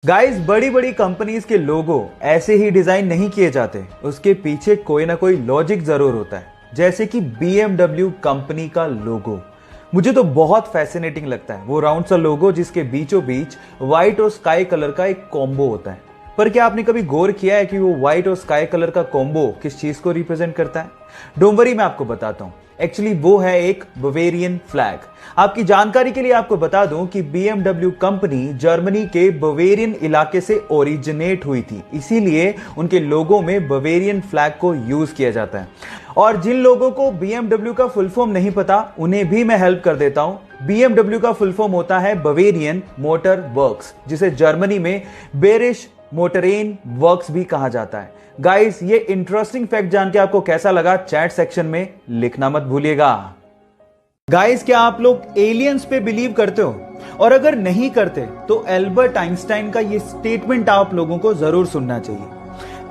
Guys, बड़ी बड़ी companies के लोगो ऐसे ही डिजाइन नहीं किए जाते, उसके पीछे कोई ना कोई लॉजिक जरूर होता है। जैसे कि BMW कंपनी का लोगो मुझे तो बहुत फैसिनेटिंग लगता है। वो राउंड सा लोगो जिसके बीचों बीच व्हाइट और स्काई कलर का एक कॉम्बो होता है। पर क्या आपने कभी गौर किया है कि वो व्हाइट और स्काई कलर का कॉम्बो किस चीज को रिप्रेजेंट करता है? डोंट वरी, मैं आपको बताता हूं। एक्चुअली वो है एक बवेरियन फ्लैग। आपकी जानकारी के लिए आपको बता दूं कि BMW कंपनी जर्मनी के बवेरियन इलाके से ओरिजिनेट हुई थी, इसीलिए उनके लोगों में बवेरियन फ्लैग को यूज किया जाता है। और जिन लोगों को BMW का फुल फॉर्म नहीं पता, उन्हें भी मैं हेल्प कर देता हूं। BMW का फुल फॉर्म होता है बवेरियन मोटर वर्क्स, जिसे जर्मनी में बेरिश मोटरेन वर्क्स भी कहा जाता है। गाइस, ये इंटरेस्टिंग फैक्ट जान के आपको कैसा लगा, चैट सेक्शन में लिखना मत भूलिएगा। गाइस, क्या आप लोग एलियंस पे बिलीव करते हो? और अगर नहीं करते तो एल्बर्ट आइंस्टाइन का ये स्टेटमेंट आप लोगों को जरूर सुनना चाहिए।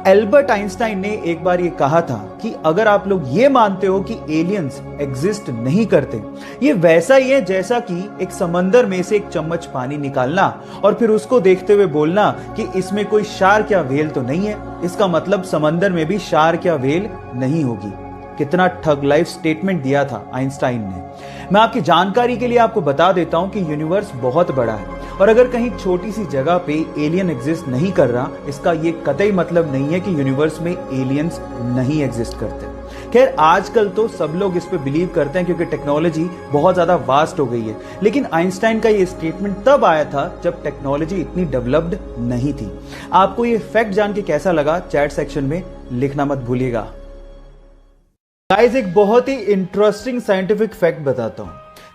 एल्बर्ट आइंस्टाइन ने एक बार ये कहा था कि अगर आप लोग ये मानते हो कि एलियंस एग्जिस्ट नहीं करते, ये वैसा ही है जैसा कि एक समंदर में से एक चम्मच पानी निकालना और फिर उसको देखते हुए बोलना कि इसमें कोई शार्क या व्हेल तो नहीं है। इसका मतलब समंदर में भी शार्क या व्हेल नहीं होगी। कितना ठग लाइफ स्टेटमेंट दिया था आइंस्टाइन ने। मैं आपकी जानकारी के लिए आपको बता देता हूं कि यूनिवर्स बहुत बड़ा है और अगर कहीं छोटी सी जगह पे एलियन एग्जिस्ट नहीं कर रहा, इसका ये कतई मतलब नहीं है कि यूनिवर्स में एलियंस नहीं एग्जिस्ट करते। खैर, आजकल तो सब लोग इस पे बिलीव करते हैं क्योंकि टेक्नोलॉजी बहुत ज्यादा वास्ट हो गई है, लेकिन आइंस्टाइन का ये स्टेटमेंट तब आया था जब टेक्नोलॉजी इतनी डेवलप्ड नहीं थी। आपको ये फैक्ट जान के कैसा लगा, चैट सेक्शन में लिखना मत भूलिएगा। गाइस, एक बहुत ही इंटरेस्टिंग साइंटिफिक फैक्ट बताता हूं।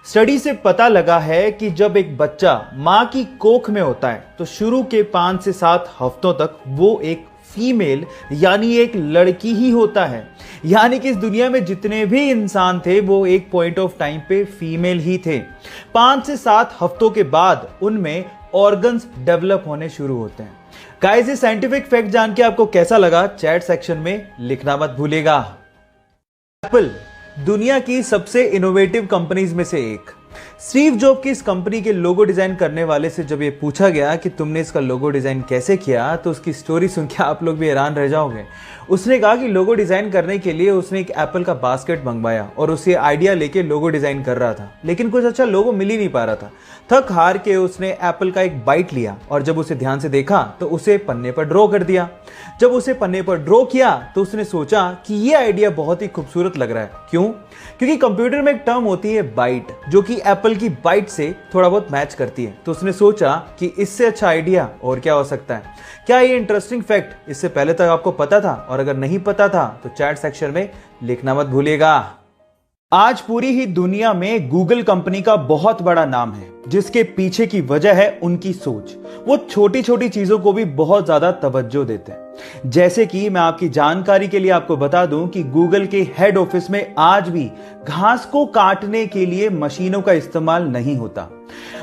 स्टडी से पता लगा है कि जब एक बच्चा मां की कोख में होता है तो शुरू के 5 से 7 हफ्तों तक वो एक फीमेल यानी एक लड़की ही होता है। यानी कि इस दुनिया में जितने भी इंसान थे वो एक पॉइंट ऑफ टाइम पे फीमेल ही थे। 5 से 7 हफ्तों के बाद उनमें ऑर्गन्स डेवलप होने शुरू होते हैं। गाइस, ये साइंटिफिक फैक्ट जान के आपको कैसा लगा, चैट सेक्शन में लिखना मत भूलिएगा। एप्पल दुनिया की सबसे इनोवेटिव कंपनीज में से एक। स्टीव जॉब की इस कंपनी के लोगो डिजाइन करने वाले से जब ये पूछा गया कि तुमने इसका लोगो डिजाइन कैसे किया, तो उसकी स्टोरी सुन के आप लोग भी हैरान रह जाओगे। उसने कहा कि लोगो डिजाइन करने के लिए उसने एक एप्पल का बास्केट मंगवाया और उसे आइडिया लेके लोगो डिजाइन कर रहा था, लेकिन कुछ अच्छा लोगो मिल ही नहीं पा रहा था। थक हार के उसने एप्पल का एक बाइट लिया और जब उसे ध्यान से देखा तो उसे पन्ने पर ड्रॉ कर दिया। जब उसे पन्ने पर ड्रॉ किया तो उसने सोचा कि ये आइडिया बहुत ही खूबसूरत लग रहा है। क्यों? क्योंकि कंप्यूटर में एक टर्म होती है बाइट, जो कि एप्पल की बाइट से थोड़ा बहुत मैच करती है। तो उसने सोचा कि इससे अच्छा आइडिया और क्या हो सकता है। क्या ये इंटरेस्टिंग फैक्ट इससे पहले तक आपको पता था? और अगर नहीं पता था तो चैट सेक्शन में लिखना मत भूलिएगा। आज पूरी ही दुनिया में गूगल कंपनी का बहुत बड़ा नाम है, जिसके पीछे की वजह है उनकी सोच। वो छोटी छोटी चीजों को भी बहुत ज्यादा तवज्जो देते हैं। जैसे कि मैं आपकी जानकारी के लिए आपको बता दूं कि गूगल के हेड ऑफिस में आज भी घास को काटने के लिए मशीनों का इस्तेमाल नहीं होता।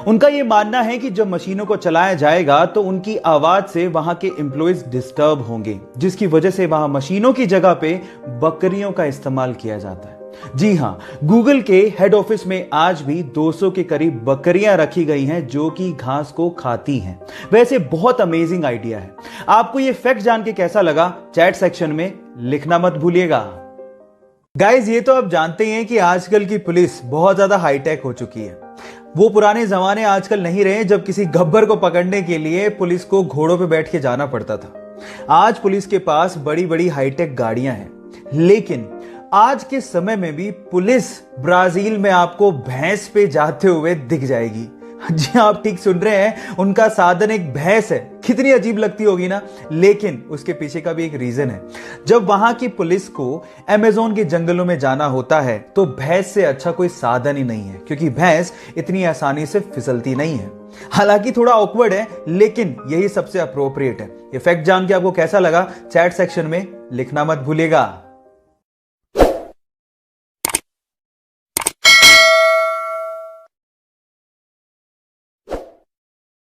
उनका यह मानना है कि जब मशीनों को चलाया जाएगा तो उनकी आवाज से वहां के एम्प्लॉइज डिस्टर्ब होंगे, जिसकी वजह से वहां मशीनों की जगह पे बकरियों का इस्तेमाल किया जाता है। जी हां, गूगल के हेड ऑफिस में आज भी 200 के करीब बकरियां रखी गई हैं जो कि घास को खाती हैं। वैसे बहुत अमेजिंग आइडिया है। आपको यह फैक्ट जान के कैसा लगा, चैट सेक्शन में लिखना मत भूलिएगा। गाइस, ये तो आप जानते हैं कि आजकल की पुलिस बहुत ज्यादा हाईटेक हो चुकी है। वो पुराने जमाने आजकल नहीं रहे जब किसी गब्बर को पकड़ने के लिए पुलिस को घोड़ों पे बैठ के जाना पड़ता था। आज पुलिस के पास बड़ी बड़ी हाईटेक गाड़ियां हैं, लेकिन आज के समय में भी पुलिस ब्राजील में आपको भैंस पे जाते हुए दिख जाएगी। जी, आप ठीक सुन रहे हैं, उनका साधन एक भैंस है। कितनी अजीब लगती होगी ना, लेकिन उसके पीछे का भी एक रीजन है। जब वहां की पुलिस को अमेज़न के जंगलों में जाना होता है तो भैंस से अच्छा कोई साधन ही नहीं है, क्योंकि भैंस इतनी आसानी से फिसलती नहीं है। हालांकि थोड़ा ऑकवर्ड है, लेकिन यही सबसे अप्रोप्रिएट है। ये फैक्ट जान के आपको कैसा लगा, चैट सेक्शन में लिखना मत भूलिएगा।